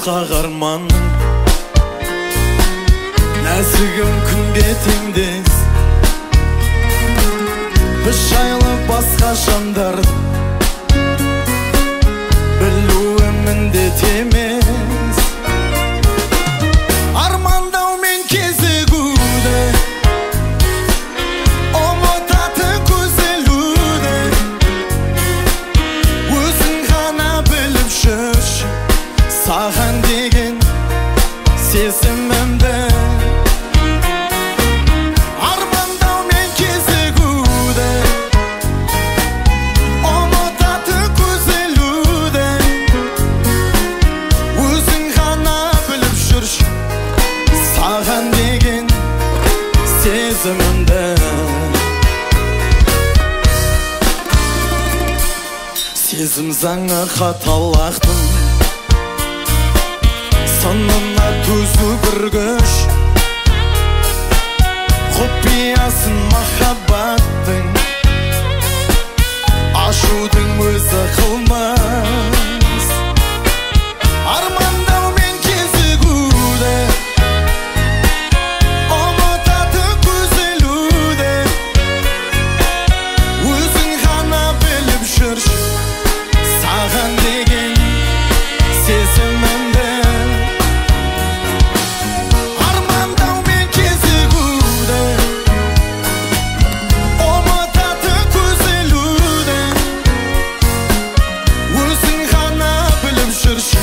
asqaq arman Нәзігім күнге теңдес Біз жайлы басқа жандар Білуі міндет емес Армандаумен кезігуді Ұмытатын көзілуді Өзің ғана біліп жүрші Саған деген сезімімді Сезім заңы қаталақтың Сынына төзу бір күш Құпиясын махаббаттың Ашудың өзі қылмас Армандаумен кезігуді Ұмытатын көзілуді Өзің ғана біліп жүрші Саған деген сезімімді Армандаумен кезігуді Ұмытатын көзілуді Өзің ғана біліп жүрші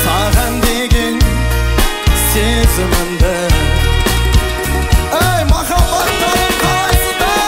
Саған деген сезімімді Эй, махаббаттарым қалайсыздар?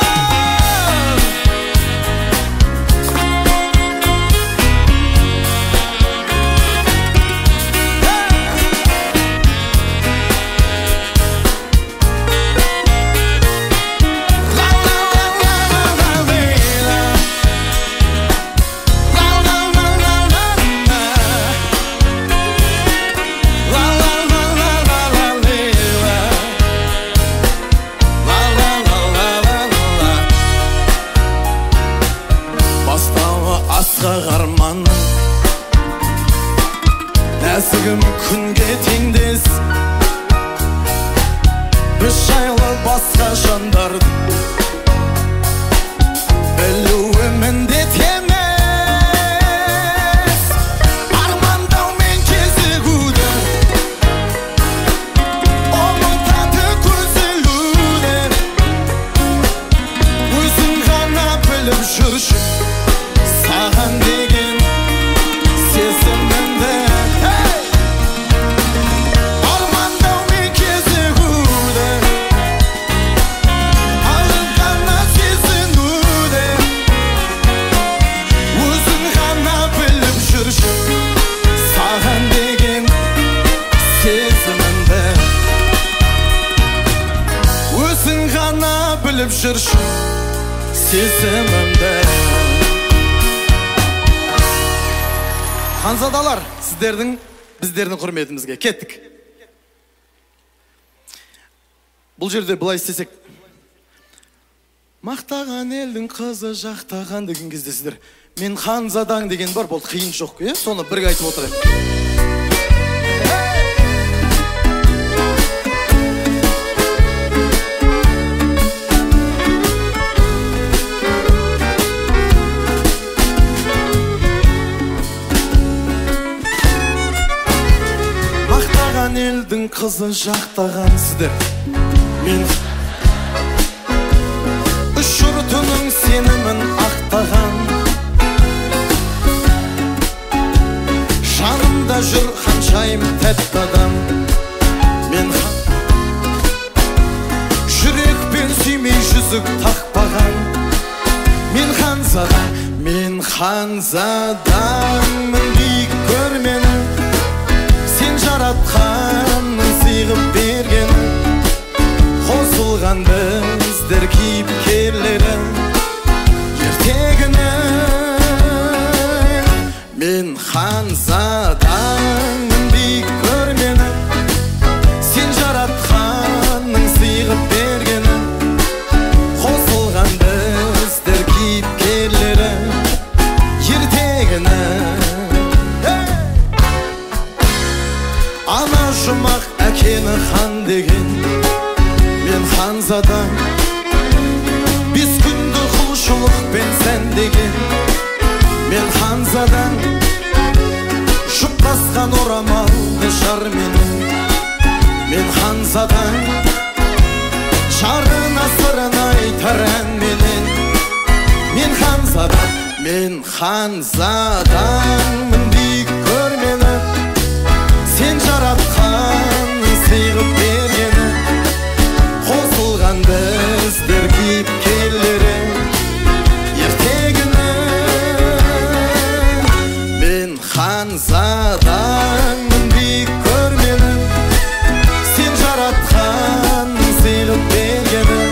Асқақ арманның Нәзігім күнге теңдес Біз жайлы басқа жандардың Білуі міндет емес Армандаумен кезігуді Ұмытатын көзілуді Өзің ғана біліп жүрші Саған деген сезімімді Армандаумен кезігуді Алып қана сезінуді Өзің ғана біліп жүрші Саған деген сезімімді Өзің ғана біліп жүрші сезімімді Ханзадалар, сіздердің, біздердің құрметімізге кеттік. Бұл жерде бұлай істесек, мақтаған елдің қызы жақтаған деген кезде сіздер, мен ханзадаң деген бар, бұл қиын жоқ, соны бірге айтып отырайық. Елдің қызы жақтаған сіздер Мен үш жұртының сенімін ақтаған Жанымда жүр ханшайым тәтті адам Мен жүрекпен сүймей жүзік тақпаған Мен ханзадамын биік көрменің Сен жаратқанның сыйғып берген Қосылған біздер кейіпкерлері ертегінің Мен ханзадамын биік көрменің Сен жаратқанның сыйғып берген Қосылған біздер кейіпкерлері ертегінің Hanzadan biz күнді құлшылық пен сән деген мен Hanzadan жұп басқан орамалды жар мен Hanzadan жарына сырын айтар ән мен Hanzadanмын дейік көрмені сен жаратқан сыйғып бергені қосылған біздер кейіпкерлері ертегіні мен Hanzadanмын дейік көрмені сен жаратқан сыйғып бергені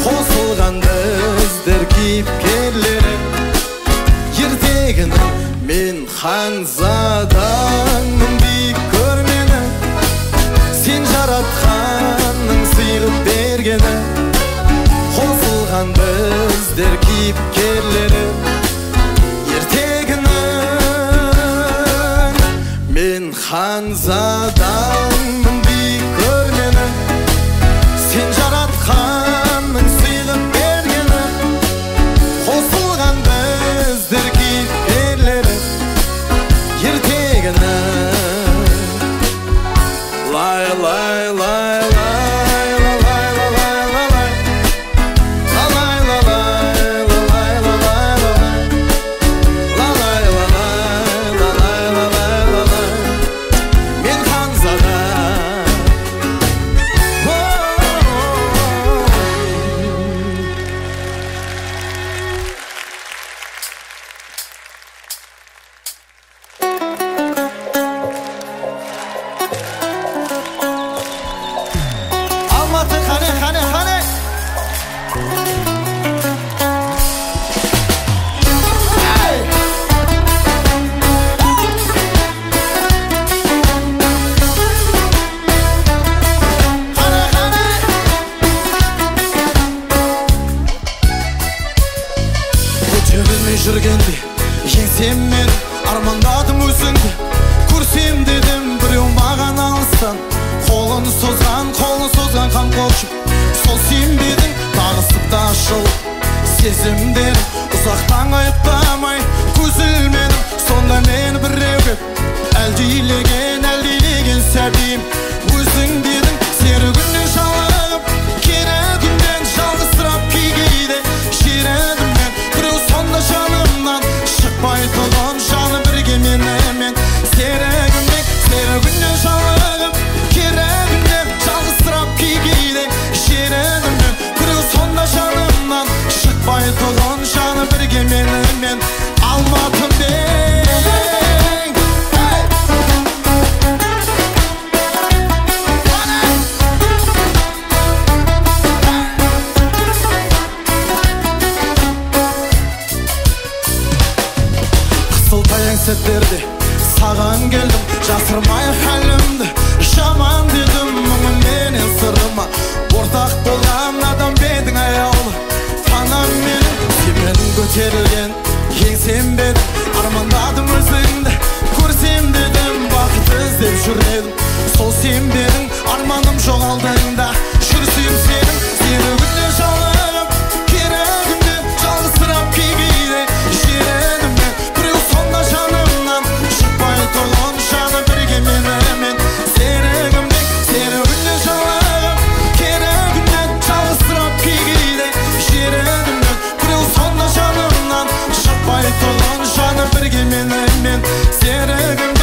қосылған біздер кейіпкерлері ертегіні мен Hanzadanмын дейік көрмені сен жаратқанның сыйғып бергені қосылған біздер кейіпкерлері ертегіні мен Hanzadanмын дейік көрмені сен жаратқанның сыйғып бергені қосылған біздер кейіпкерлері ертегіні лай лай лай жүргенде еңсем мен армандадым өзіңді көрсем дедім біреу маған алыстан қолын созған қамқоршым сол сен бедің тағысып та ашылып сезімдер ұзақтан айықтамай көз ілмедім сонда мен біреуге әлдилеген сәбиім өзің дедің сері күннен жалығып керегімнен жалғызсырап кейде шередім мен біреу сонда жанымнан шықпай тұрған жаны бірге менімен серігімнен жалығып керегімнен жалғызсырап кейде шередім мен біреу сонда жанымнан шықпай тұрған жаны бірге менімен алматым сәттерде саған келдім жасырмай хәлімді жаман дедім мұңым менен сырыма ортақ болған адам бедің аяулы танам менің сенің көтерілген еңсем бедім армандадым өзіңді көрсем дедім бақыт іздеп жүр едім сол сен бедің арманым жоғалдыңда жүрсем сенің сені күннен жалығып керегімнен жалғызсырап кейде шередім мен біреу сонда жанымнан шықпай тұрған жаны бірге менімен серігімнен жалығып керегімнен жалғызсырап кейде шередім мен біреу сонда жанымнан шықпай тұрған жаны бірге менімен серігімнен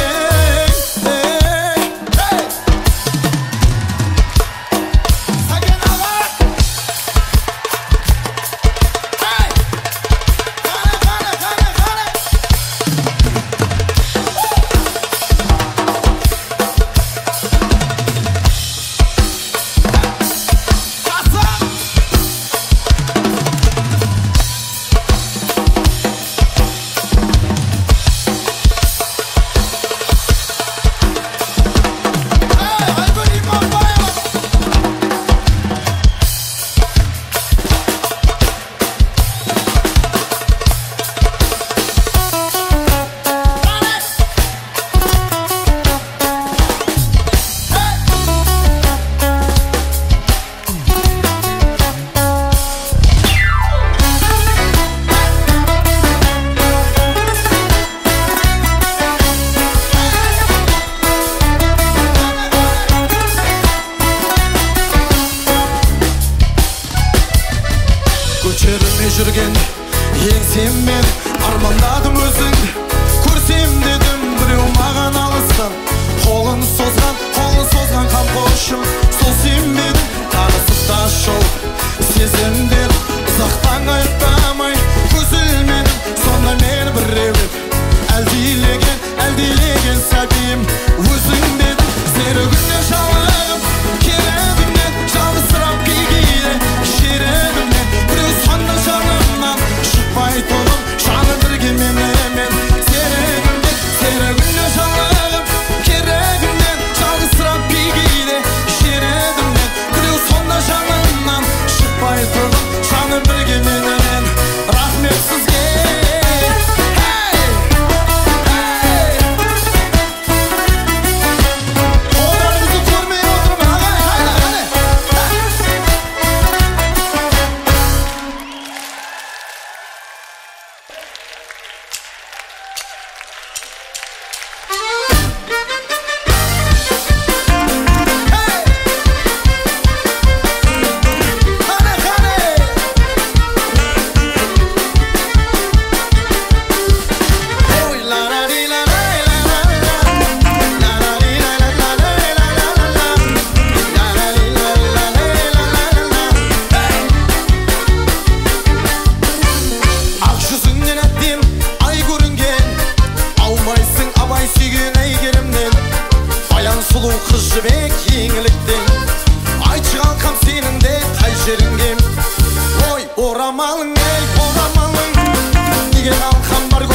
жүрген еңсем мен армандадым өзіңді көрсем дедім біреу маған алыстан қолын созған қамқоршым сол сен бедің танысып та жол сезімдер ұзақтан айықтамай көз ілмедім сонда мен біреулеп әлдилеген сәбиім өзің бедің серігімнен жалығып керегімнен жалғызсырап кейде жерегімнен біреу сонда жанымнан шықпай тұғым жаны бірге менімен серігімнен жалығып керегімнен жалғызсырап кейде жерегімнен біреу сонда жанымнан шықпай тұғым жаны бірге менімен рахмет сізге. Oramалың, ей, орамал, неге қалқан бар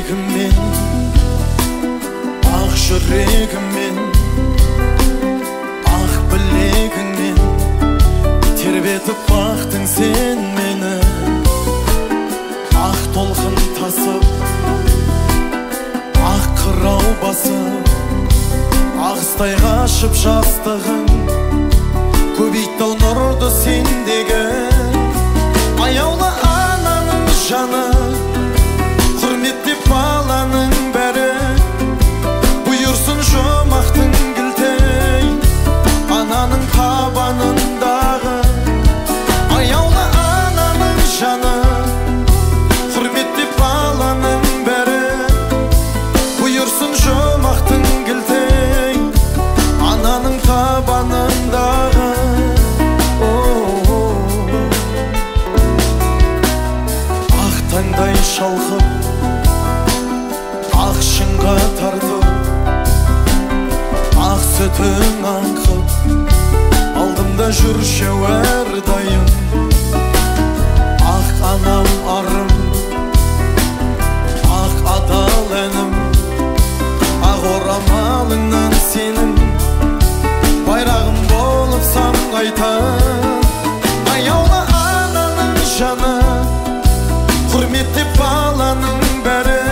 жүрегіммен, ақ жүрегіммен, ақ білегіңмен тербетіп бақтың сен мені. Ақ толқын тасып, ақ қырау басып, ағыстай қашып жастығың көбейтті нұрды сендегі. Аяулы ананың жаны, құрметтеп баланың бәрі, бұйырсын жұмақтың кілті ананың табанындағы. Аяулы ананың жаны, құрметтеп баланың бәрі, бұйырсын жұмақтың кілті ананың табанындағы. Ақ таңдай шалқып, ақ шыңға тартып, ақ сүтің аңқып, алдымда жүрші әрдайым. Ақ анам арым, ақ адал әнім, ақ орамалыңнан сенің байрағым болып самғайтын. Аяулы ананың жаны, құрметтеп баланың бәрі,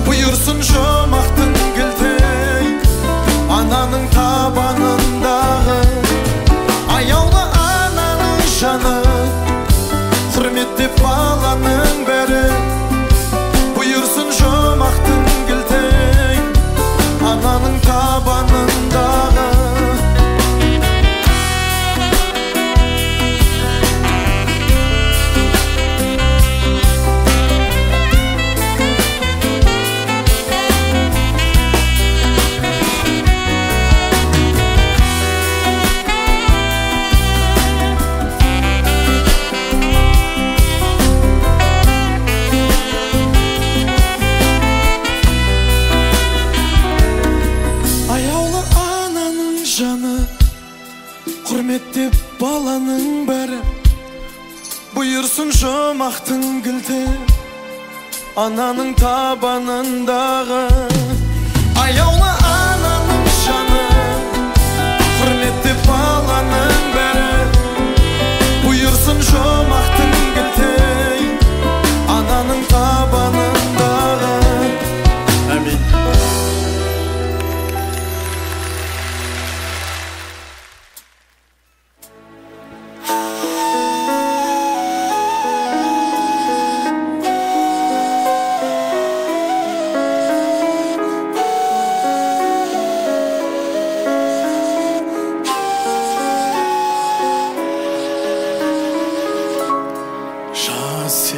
бұйырсын жұмақтың кілті ананың табанындағы. Аяулы ананың жаны, құрметтеп баланың бәрі, бұйырсын жұмақтың кілті ананың табанындағы. Құрметтеп баланың бәрі, бұйырсын жұмақтың кілті ананың табанындағы. Аяулы ананың жаны, құрметтеп баланың бәрі, бұйырсын жұмақтың кілті ананың табанындағы. Әмин.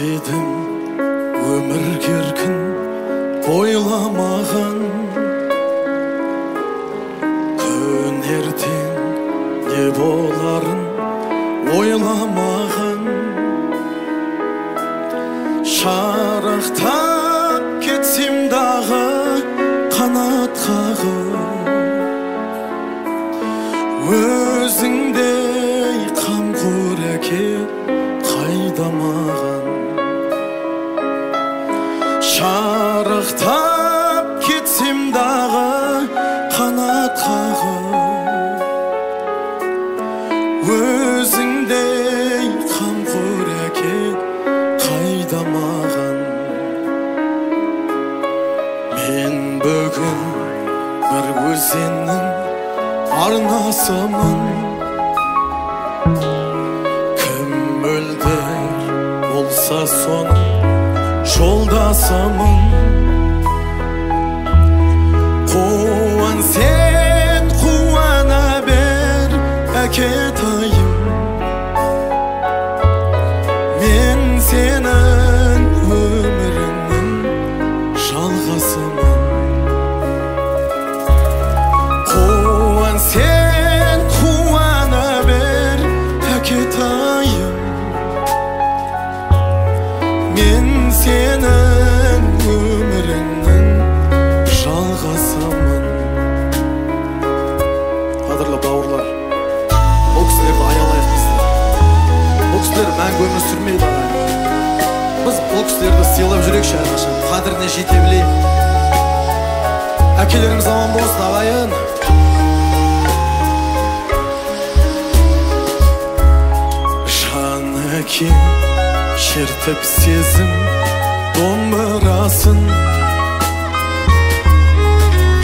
Едім өмір керкін ойламаған, күн ертең не боларын ойламаған. Шарықтап кетсем дағы қанат қағып, өзіңдей қамқор әке қайда маған. Шарықтап кетсем дағы қанат қағып, өзіңдей қамқор әке қайда маған. Мен бүгін бір өзеннің арнасымын, кім мөлдір болса соның жолдасымын. Қуан сен қуана бер әкетайым, мен сенің өміріңнің жалғасымын. Қуан сен қуана бер әкетайым, мен сенің өміріңнің жалғасымын. Қадірлі бауырлар, бұл кісілерді аялайық біздер. Бұл кісілер мәңгі өмір сүрмейді. Biz бұл кісілерді сыйлап жүрекші әрқашан, қадіріне жете білейік. Әкелеріміз аман болсын, ағайын. Жанеке шертіп сезім домбырасын,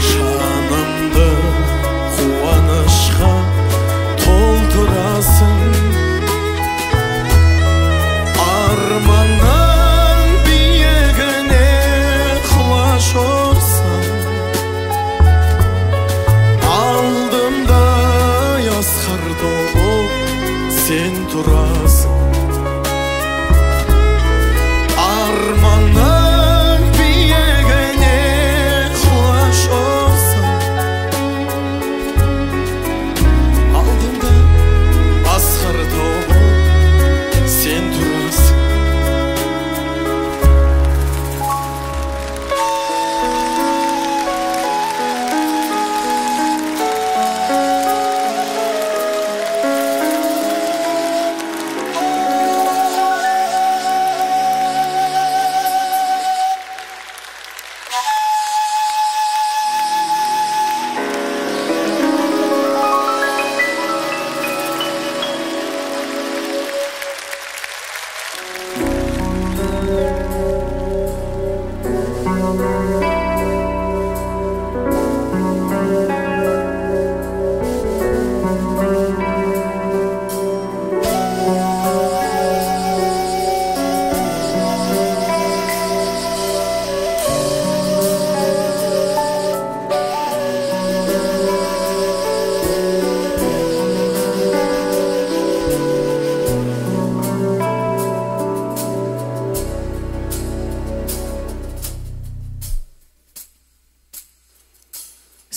жанымды қуанышқа толтырасың. Арманның биігіне құлаш ұрсаң, алдымда асқар толып сен тұрасың. Арманның биігіне құлаш ұрсаң, алдымда асқар толып сен тұрасың.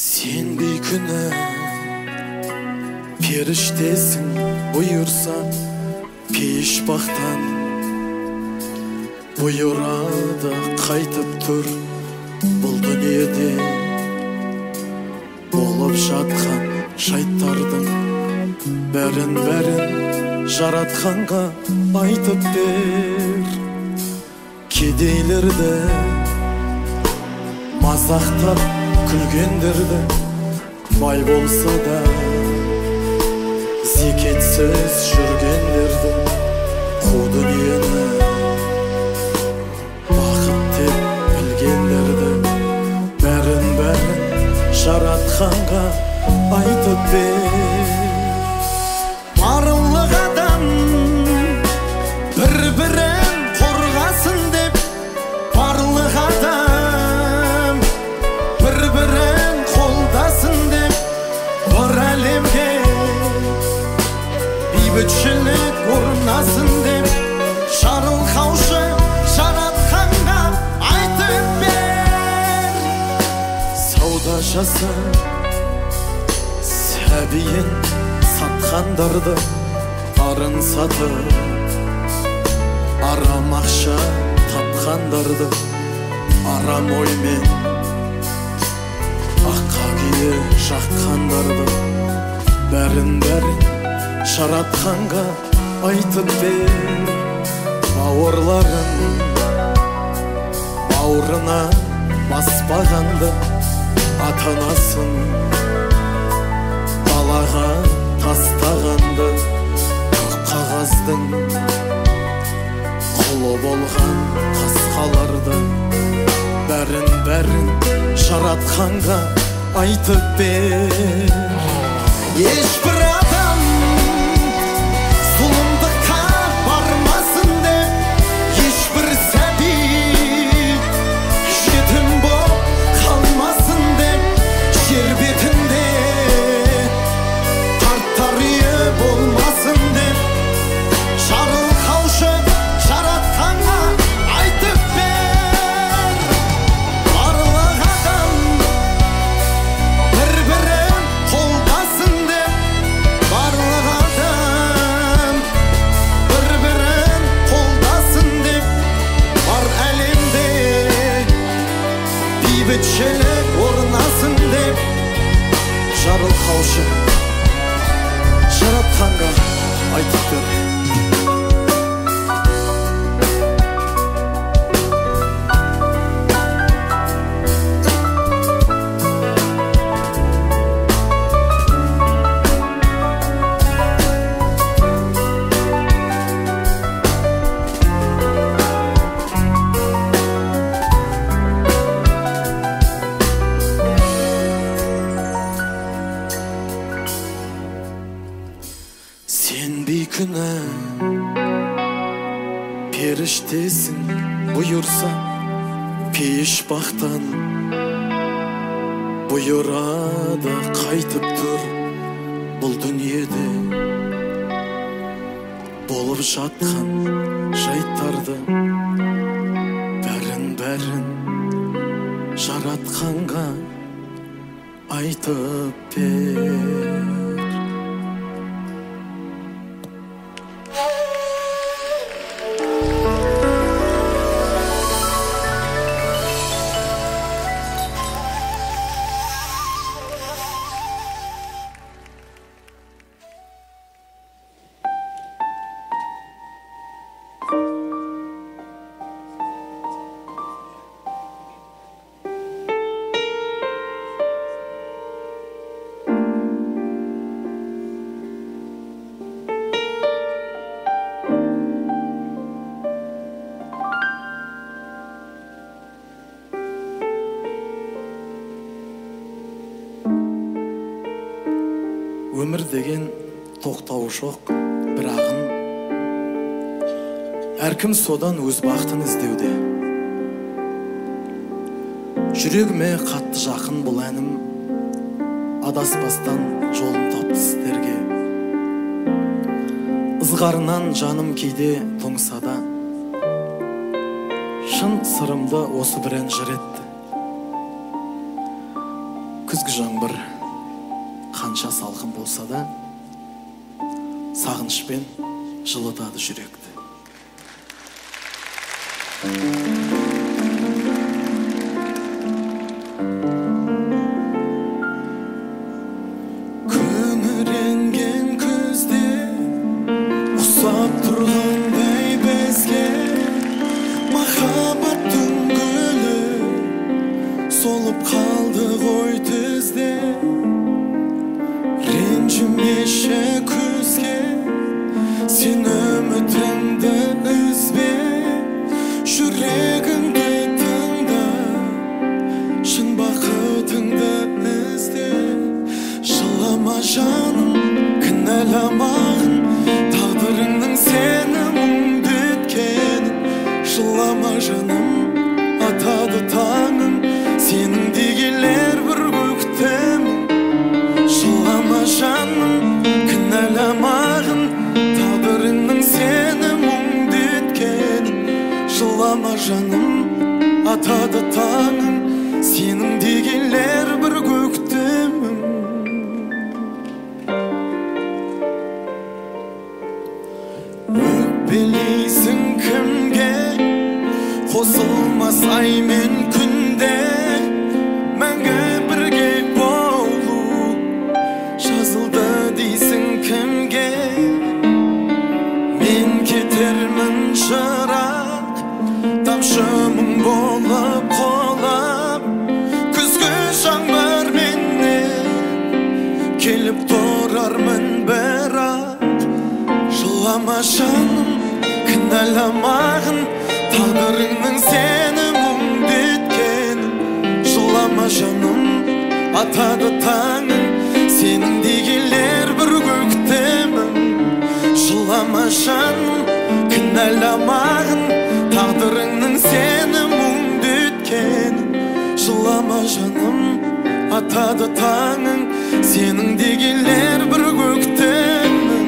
Сен бейкүнә періштесің, бұйырса пешбақтан бұйырады қайтып тұр. Бұл дүниеде болып жатқан жайттардың бәрін жаратқанға айтып бер. Кедейлерді мазақтап күлгендерді, бай болса да зекетсіз жүргендерді, қу дүниені бақыт деп білгендерді, бәрін жаратқанға айтып бер. Барлық адам бір-бірін қорғасын деп, барлық адам бір-бірін қолдасын деп, бір әлемге бейбітшілік орнасын деп, жарылқаушы жаратқанға айтып бер. Сауда жаса сәбиін сатқандарды, арын сатып арам ақша тапқандарды, арам оймен аққа күйе жаққандарды, бәрін жаратқанға айтып бер. Бауырларын бауырына баспағанды, ата-анасын далаға тастағанды, қағаздың құлы болған қасқаларды, бәрін жаратқанға айтып бер. Ешбір адам зұлымдыққа бармасын деп, ешбір сәби жетім боп қалмасын деп, жер бетінде қарттар үйі болмасын деп, жарылқаушы жаратқанға айтып бер. Барлық адам бір-бірін қолдасын деп, Sen beyküne periştesin, buyursa peş baktan buyurada kaytıp dur. Бұл дүниеде болып жатқан жайттарды бәрін жаратқанға айтып бер. Өмір деген тоқтауы жоқ, бірағын әркім содан өз бақытын іздеуде. Жүрегіме қатты жақын бұл әнім, адаспастан жолын тапты сіздерге. Ызғарынан жаным кейде тоңса да, шын сырымды осы бір ән жыр етті. Күзгі жаңбыр қанша салқын болса да, сағынышпен жылытады жүректі. Күңіренген күзде ұқсап тұрғандай бізге махаббаттың гүлі солып қалды ғой түзде. Ренжімеші күзге сен үмітіңді үзбе, жүрегіңді тыңда, шын бақытыңды ізде. Жылама жаным, кінәламағын, тағдырыңның сені мұңды еткенін. Жылама жаным, атады таңың, сенің дегелер бір көктемің. Жылама жаным, кінәламағын, тағдырыңның сені мұңды еткенін. Жылама жаным, атады таңың, сенің дегелер бір көктемің. Өкпелейсің кімге, қосылмас ай мен күнде, мәңгі бірге болу жазылды дейсің кімге. Мен кетермін шырақ, тамшы мұң болып қолап, күзгі жаңбыр менен келіп тұрармын бірақ. Жылама жаным, кінәламағын, тағдырыңның сені мұңды еткенін. Жылама жаным, атады таңың, сенің дегелер бір көктемің. Жылама жаным, кінәламағын, тағдырыңның сені мұңды еткенін. Жылама жаным, атады таңың, сенің дегелер бір көктемің.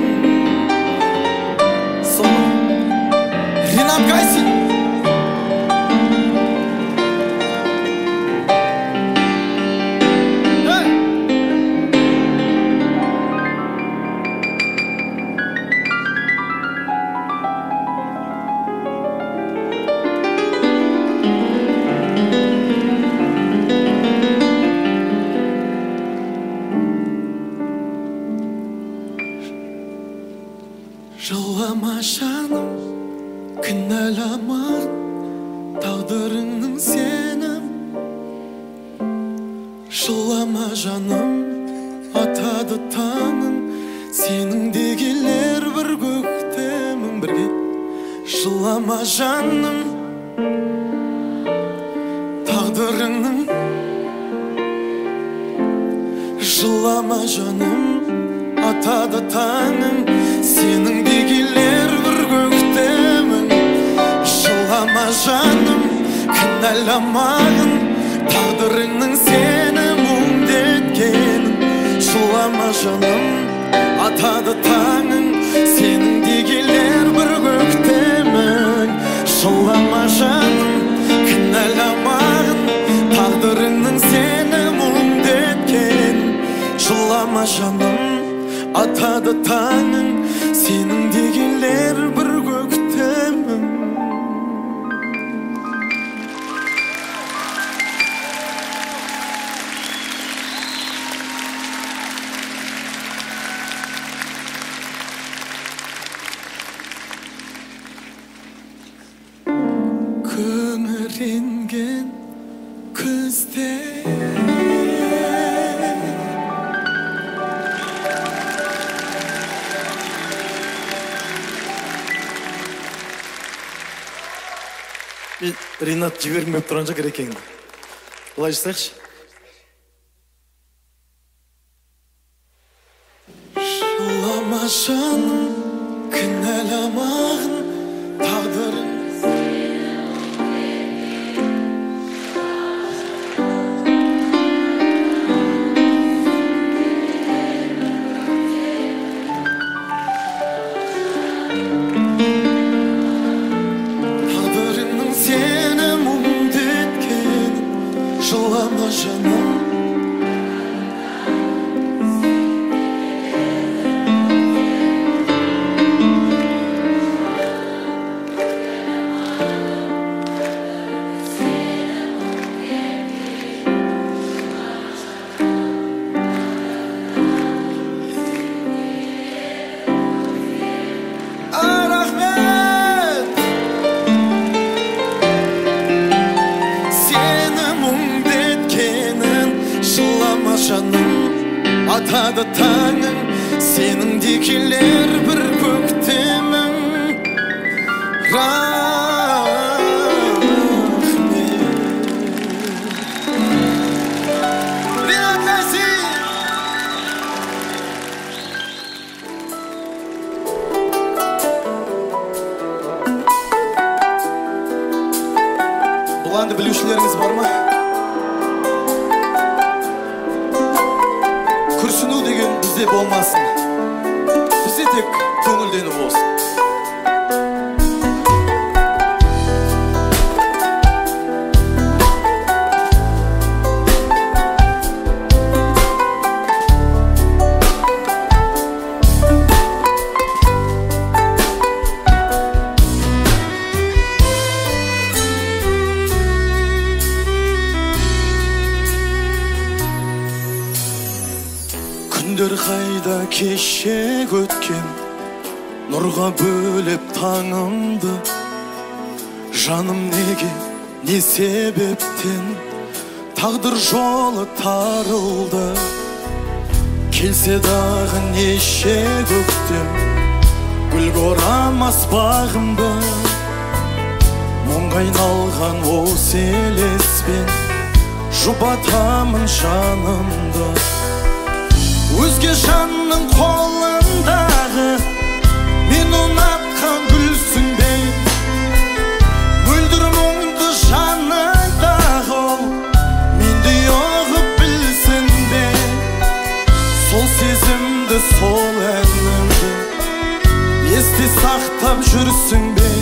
Ринат Гайсин. Жылама жаным, кінәлама, тағдырыңның сенің. Жылама жаным, атады таңың, сенің дегелер бір көктемің. Бірге жылама жаным, тағдырыңның. Жылама жаным, атады таңың, kinalamagın taqdırının seni mundetkenin Şılama canım atadı tağın senin digiler bir göktemin Şılama canım kinalamagın taqdırının seni mundetkenin Şılama canım atadı tağın senin digiler bir göktemin Kömüringen kızde Ринат жібермеп тұрған жоқ керек екен. Былай жасайықшы. Жылама жаным, кінәламағын тағдырын Жылама жаным Жаным атады таңың сенің декелер бір көктемің Бұл әнді білушілеріңіз бар ма? Күрсіну деген бізде болмасын. Бізде тек көңілдені болсын. Күндер қайда кеше өткен нұрға бөлеп таңымды жаным неге не себептен тағдыр жолы тарылды келсе дағы неше көктем гүлге орамас бағымды мұңға айналған осы елеспен жұбатамын жанымды Өзге жанның қолындағы мен ұнатқан гүлсің бе мөлдір мұңды жаныңдағы ол менде ұғып білсін бе сол сезімді сол әнімді есте сақтап жүрсің бе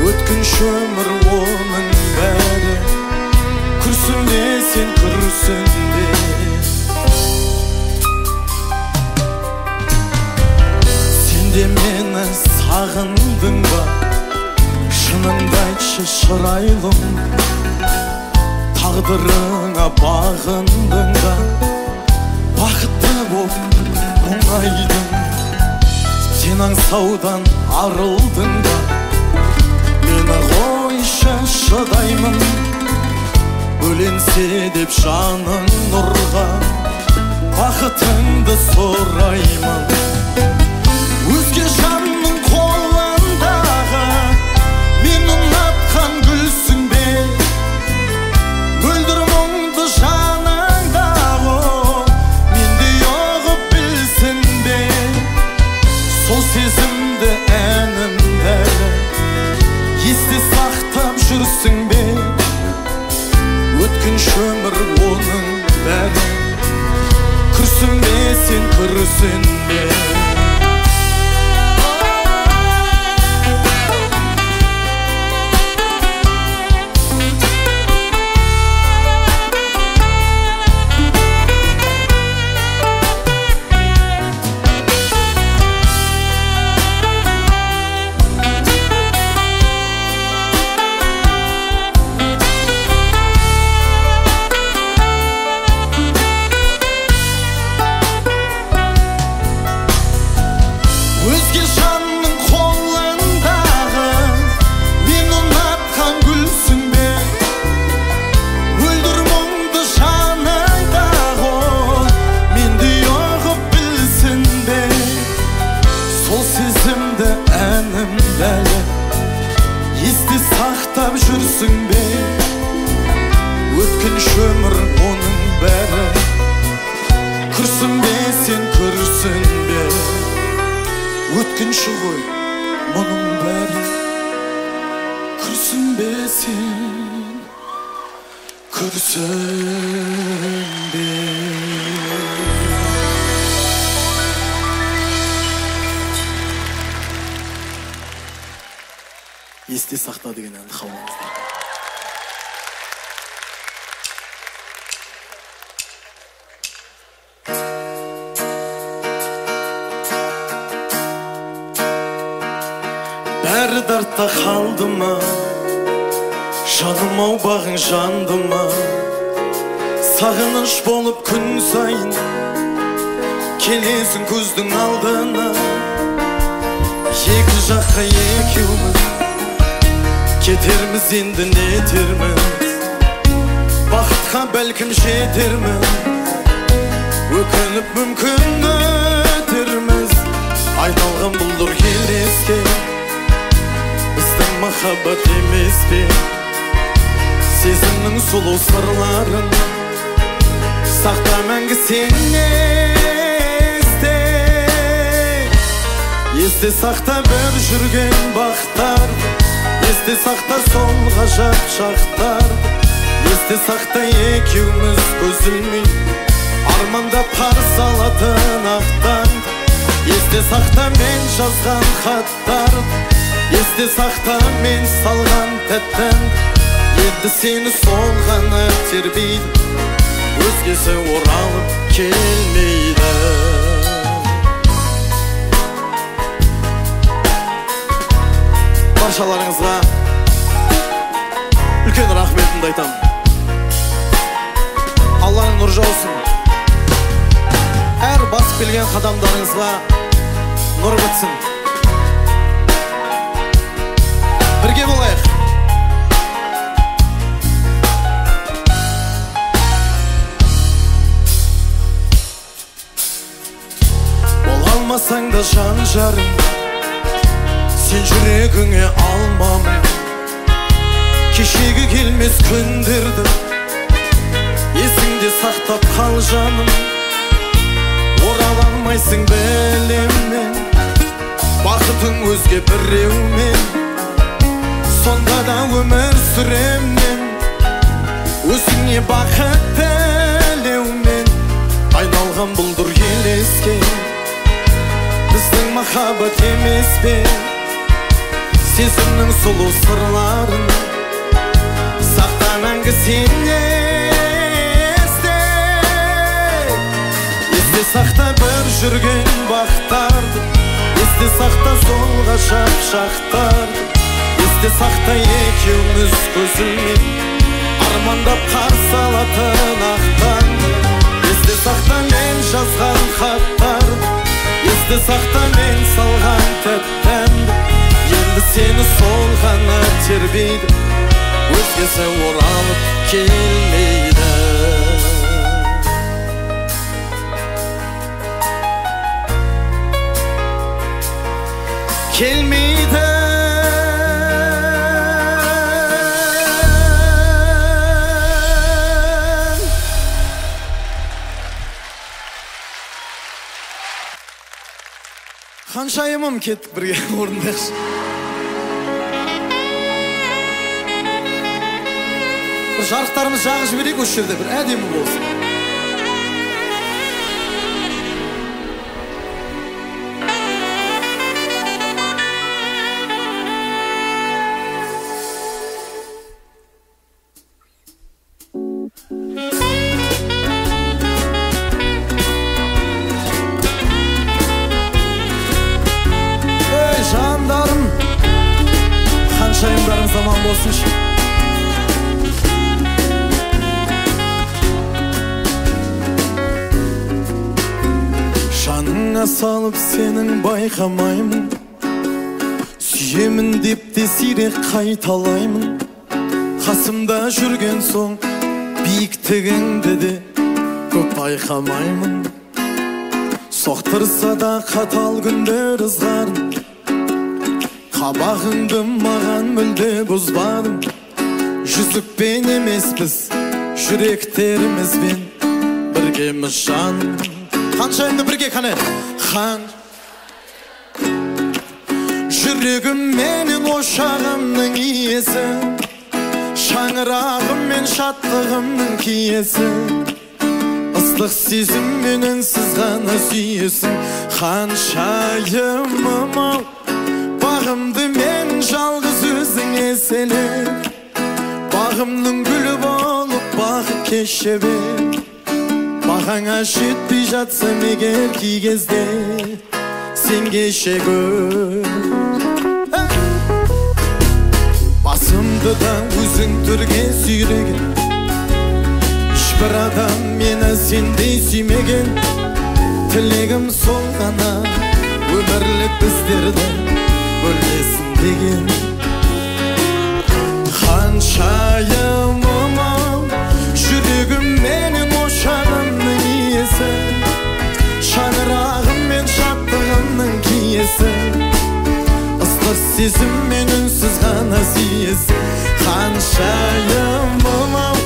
өткінші өмір оның бәрі күрсінбе сен күрсінбе Сенде мені сағындың ба шыныңды айтшы шырайлым тағдырыңа бағындың ба бақытты боп мұңайдың сен аңсаудан арылдың ба мені қойшы шыдаймын бөленсе деп жаның нұрға бақытыңды сұраймын өзге жанның қолындағы мен ұнатқан гүлсің бе мөлдір мұңды жаныңдағы менде ұғып білсін бе сол сезімді әнім бәрі есте сақтап жүрсің бе күрсінбе. Есте сақтап жүрсің бе, өткінші өмір оның бәрі. Күрсінбе сен, күрсінбе, өткінші ғой мұның бәрі. Күрсінбе сен, күрсінбе. Есте сақта деген әнді қалыңыздар. Бәрі дартта қалды ма, жаным ау бағың жанды ма, сағыныш болып күн сайын келесің көздің алдына. Екі жаққа екеуміз кетерміз, енді не етерміз, бақытқа бәлкім жетерміз, өкініп мүмкін өтерміз. Айналған бұлдыр елеске, біздің махаббат емес пе, сезімнің сұлу сырларын сақта мәңгі сен есте. Есте сақта бір жүрген бақтар, есте сақта сол ғажап шақтар. Есте сақта екеуміз көз ілмей армандап қарсы алатын ақтан. Есте сақта мен жазған хаттар, есте сақта мен салған тәттен. Енді сені сол ғана тербейді, өзгесі оралып келмейді. Баршаларыңызға үлкен рахметімді айтамын. Алланың нұры жаусын. Әр басып келген қадамдарыңызға нұр бітсін. Бірге болайық. Бола алмасаң да жан жарым, сен жүрегіңе алмамын. Кешегі келмес күндерді есіңде сақтап қал жаным. Оралалмайсың білемін, бақытың өзге біреумен. Сонда да өмір сүремін, өзіңе бақыт тілеумен. Айналған бұлдыр елеске, біздің махаббат емес пе, сезімнің сұлу сырларын сақта мәңгі сен есте. Есте сақта бір жүрген бақтарды, есте сақта сол ғажап шақтарды. Есте сақта екеуміз көз ілмей армандап қарсы алатын ақтан. Есте сақта мен жазған хаттарды, есте сақта мен салған тәттен. Енді сені сол ғана тербейді, өзгесі оралып келмейді. Келмейді. Қаншайымым кеттік бірге орындайықшы. Бір жарықтарымыз жағып жіберейік осы жерде, бір әдемі болсын. Kanşayımlarım zaman bolsun. Şanına salıp senin baykamayımın, süyemin dep de sirek kaytalayımın. Kasımda жүрген soň biýiktigиňde de köp baykamayymyn. Soktırsa da katal günler ızgarım, kabağındı magan mülde buzbadım. Yüzük ben emesmiz, yüreklerimiz ben birgemiz canım. Kanşayımda birge kane kan. Yüregim menin oşağımның iyesi, şаңырағым мен шаттығымның киесі. Ыстық сезім менен сіз ғана сүйесің. Ханшайымым-ау, бағымды мен жалғыз өзің еселер. Бағымның гүлі болып бақыт кеше бер. Бағаңа жетпей жатсам егер кей кезде сен кеше көр. Басымды да өзің түрге сүйреген, ешбір адам мені сендей сүймеген. Тілегім сол ғана өмірлік біздерді бөлесін деген. Ханшайымым-ау, жүрегім менің ошағымның иесі, шаңырағым мен шаттығымның киесі. Ыстық сезім мен үнсіз ғана сүйесің. Ханшайымым-ау,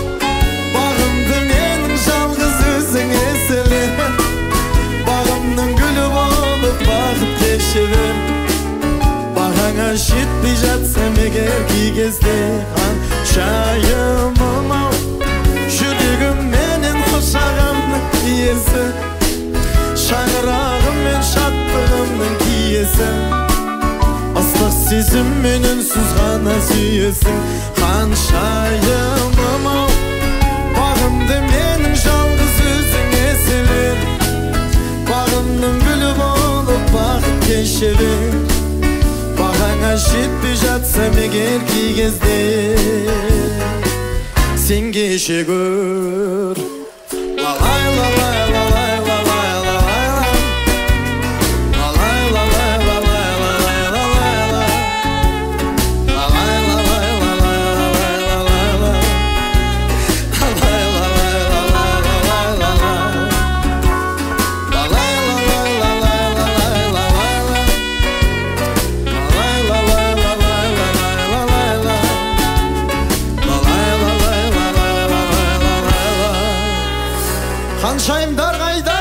бағымды менің жалғыз өзің еселер. Бағымның гүлі болып бақыт кеше бер. Бағаңа жетпей жатсам егер кей кезде. Ханшайымым-ау, жүрегім менен ошағымның иесі, шаңырағым мен шаттығымның киесі. Ыстық сезім мен үнсіз ғана сүйесің. Ханшайымым-ау, бағымды менің жалғыз өзің еселер. Бағымның гүлі болып бақыт кеше бер. Бағаңа жетпей жатсам егер кей кезде сен кеше көр. Лалай, лалай, лалай, лалай, лалай, лалай, лалай, лалай, лалай, лалай, лалай, лалай, лалай, лалай, лалай, Ханшайымдар қайда?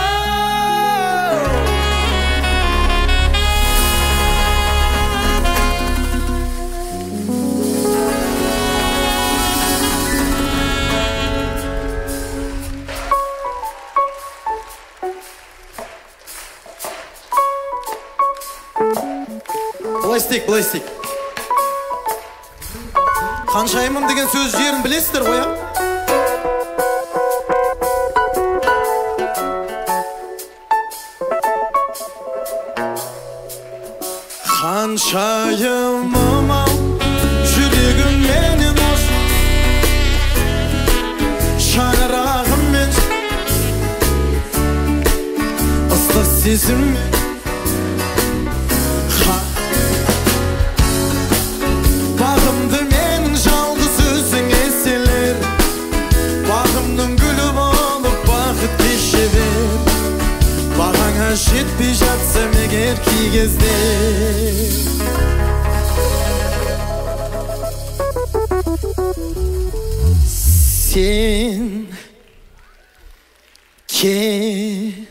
Былай істейік. Ханшайымым деген сөз жерін білесіздер ғой, а? Ханшайымым-ау, жүрегім менен ош, шаңырағым мен ыстық сезім. Бағымды менің жалғыз өзің еселер. Бағымның гүлі болып бақыт кеше бер. Бағаңа жетпей жатсам егер кей кезде сен кеше